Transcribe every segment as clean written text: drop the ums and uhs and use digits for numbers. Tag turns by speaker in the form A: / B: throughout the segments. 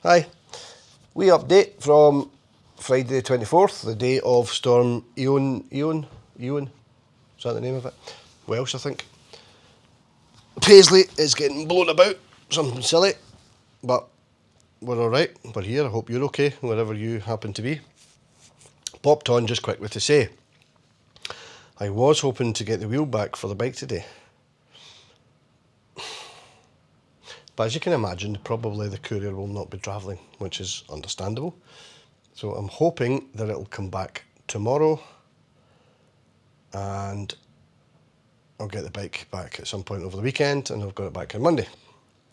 A: Hi. We update from Friday the 24th, the day of Storm Ewan? Is that the name of it? Welsh, I think. Paisley is getting blown about, something silly, but we're alright. We're here. I hope you're okay, wherever you happen to be. Popped on just quickly to say, I was hoping to get the wheel back for the bike today. But as you can imagine, probably the courier will not be travelling, which is understandable. So I'm hoping that it'll come back tomorrow and I'll get the bike back at some point over the weekend and I've got it back on Monday.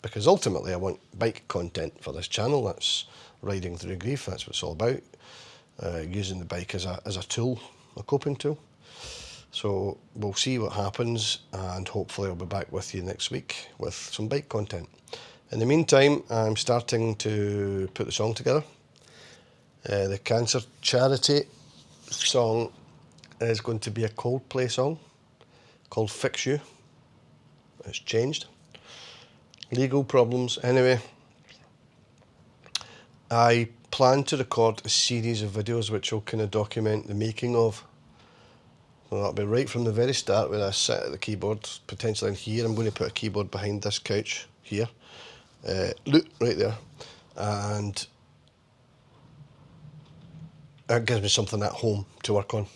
A: Because ultimately I want bike content for this channel. That's riding through grief, that's what it's all about. Using the bike as a tool, a coping tool. So we'll see what happens and hopefully I'll be back with you next week with some bike content. In the meantime, I'm starting to put the song together. The cancer charity song is going to be a Coldplay song called Fix You. It's changed. Legal problems. Anyway, I plan to record a series of videos which will kind of document the making of. So that'll be right from the very start when I sit at the keyboard, potentially in here. I'm going to put a keyboard behind this couch here. Look, right there. And that gives me something at home to work on.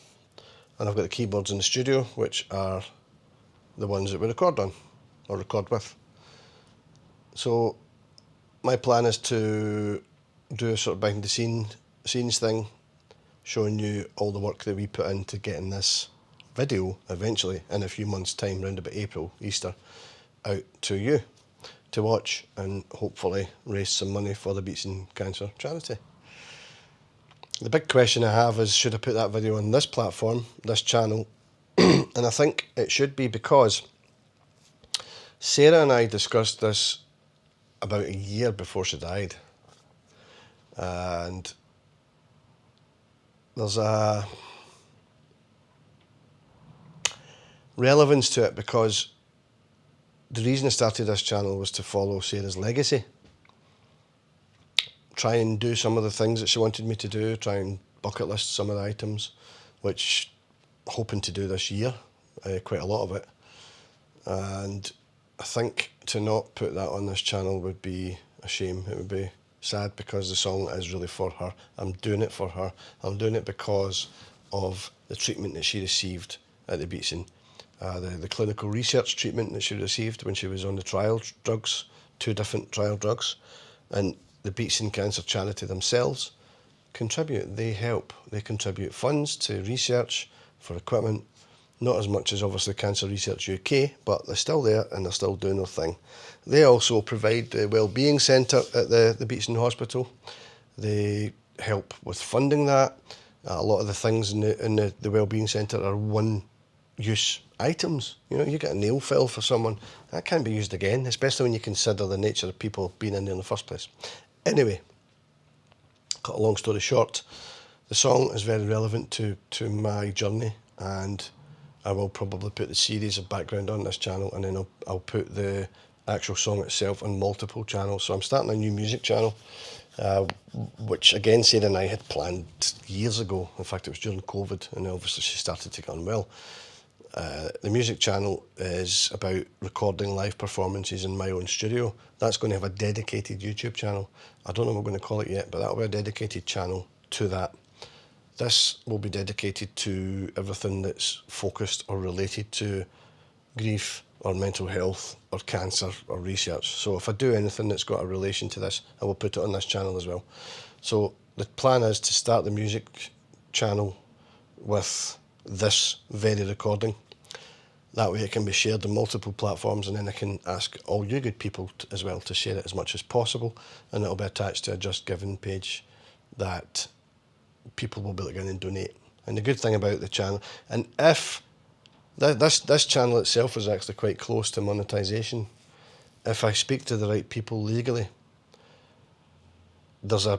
A: And I've got the keyboards in the studio, which are the ones that we record on, or record with. So my plan is to do a sort of behind the scenes thing, showing you all the work that we put into getting this video eventually in a few months' time, round about April, Easter, out to you to watch and hopefully raise some money for the Beatson Cancer charity. The big question I have is, should I put that video on this platform, this channel? And I think it should be, because Sarah and I discussed this about a year before she died. And there's a relevance to it, because the reason I started this channel was to follow Sarah's legacy. Try and do some of the things that she wanted me to do, try and bucket list some of the items, which I'm hoping to do this year, quite a lot of it. And I think to not put that on this channel would be a shame. It would be sad, because the song is really for her. I'm doing it for her. I'm doing it because of the treatment that she received at the Beatson. The clinical research treatment that she received when she was on the trial drugs, 2 different trial drugs. And the Beatson Cancer Charity themselves contribute. They help. They contribute funds to research, for equipment. Not as much as obviously Cancer Research UK, but they're still there and they're still doing their thing. They also provide the Wellbeing Centre at the Beatson Hospital. They help with funding that. A lot of the things in the Wellbeing Centre are one-use items. You know, you get a nail file for someone, that can't be used again, especially when you consider the nature of people being in there in the first place. Anyway, cut a long story short, the song is very relevant to my journey, and I will probably put the series of background on this channel, and then I'll put the actual song itself on multiple channels. So I'm starting a new music channel, which again Sarah and I had planned years ago. In fact, it was during COVID, and obviously she started to get unwell. The music channel is about recording live performances in my own studio. That's going to have a dedicated YouTube channel. I don't know what we're going to call it yet, but that'll be a dedicated channel to that. This will be dedicated to everything that's focused or related to grief or mental health or cancer or research. So if I do anything that's got a relation to this, I will put it on this channel as well. So the plan is to start the music channel with this very recording. That way it can be shared on multiple platforms, and then I can ask all you good people as well to share it as much as possible, and it'll be attached to a Just Giving page that people will be able to go in and donate. And the good thing about the channel, and if this channel itself is actually quite close to monetization, if I speak to the right people legally, there's a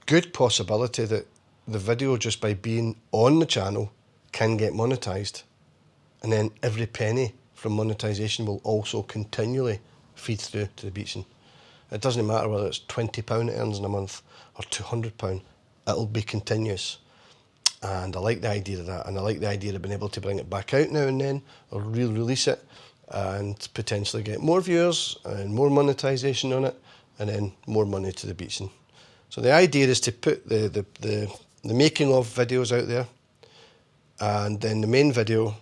A: good possibility that the video, just by being on the channel, can get monetized, and then every penny from monetization will also continually feed through to the Beatson. It doesn't matter whether it's £20 it earns in a month or £200, it'll be continuous. And I like the idea of that, and I like the idea of being able to bring it back out now and then, or re-release it, and potentially get more viewers and more monetisation on it, and then more money to the Beatson. So the idea is to put the making of videos out there, and then the main video,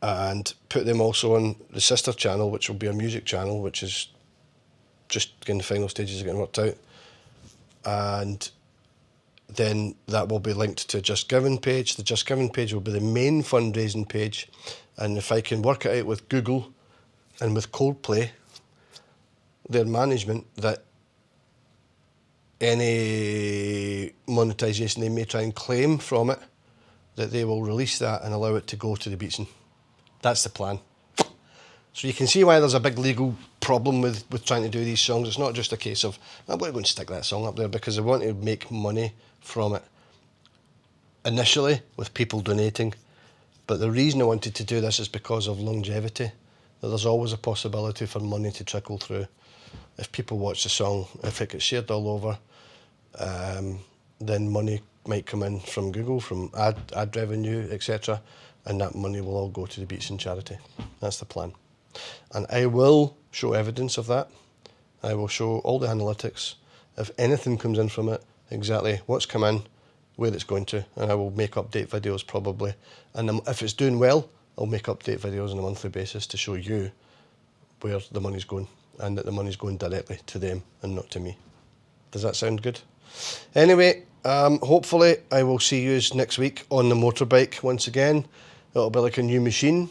A: and put them also on the sister channel, which will be a music channel, which is just in the final stages of getting worked out. And then that will be linked to Just Giving page. The Just Giving page will be the main fundraising page. And if I can work it out with Google and with Coldplay, their management, that any monetisation they may try and claim from it, that they will release that and allow it to go to the Beatson. That's the plan. So you can see why there's a big legal problem with trying to do these songs. It's not just a case of, I'm going to stick that song up there, because they want to make money from it initially with people donating. But the reason I wanted to do this is because of longevity, that there's always a possibility for money to trickle through. If people watch the song, if it gets shared all over, then money might come in from Google, from ad revenue, etc. And that money will all go to the Beatson charity. That's the plan. And I will show evidence of that. I will show all the analytics. If anything comes in from it, exactly what's come in, where it's going to, and I will make update videos probably. And if it's doing well, I'll make update videos on a monthly basis to show you where the money's going, and that the money's going directly to them and not to me. Does that sound good? Anyway, hopefully I will see you next week on the motorbike once again. It'll be like a new machine.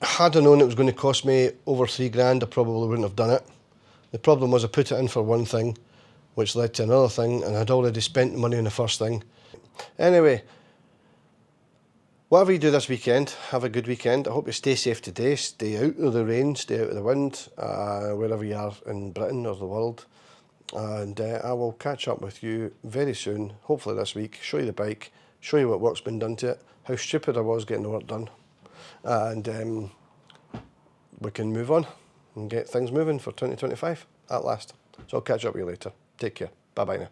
A: Had I known it was going to cost me over £3,000, I probably wouldn't have done it. The problem was I put it in for one thing, which led to another thing, and I'd already spent the money on the first thing. Anyway, whatever you do this weekend, have a good weekend. I hope you stay safe today, stay out of the rain, stay out of the wind, wherever you are in Britain or the world. And I will catch up with you very soon, hopefully this week, show you the bike, show you what work's been done to it, how stupid I was getting the work done. And we can move on and get things moving for 2025 at last. So I'll catch up with you later. Take care. Bye-bye now.